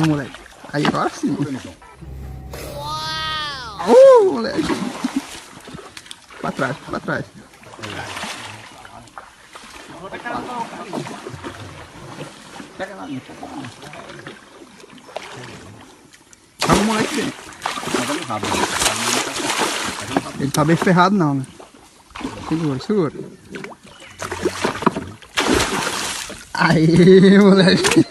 Moleque. Aí, agora sim. Moleque. Pra trás, pra trás. Calma o moleque dentro. Ele tá bem ferrado não, né? Segura, segura. Aí, moleque.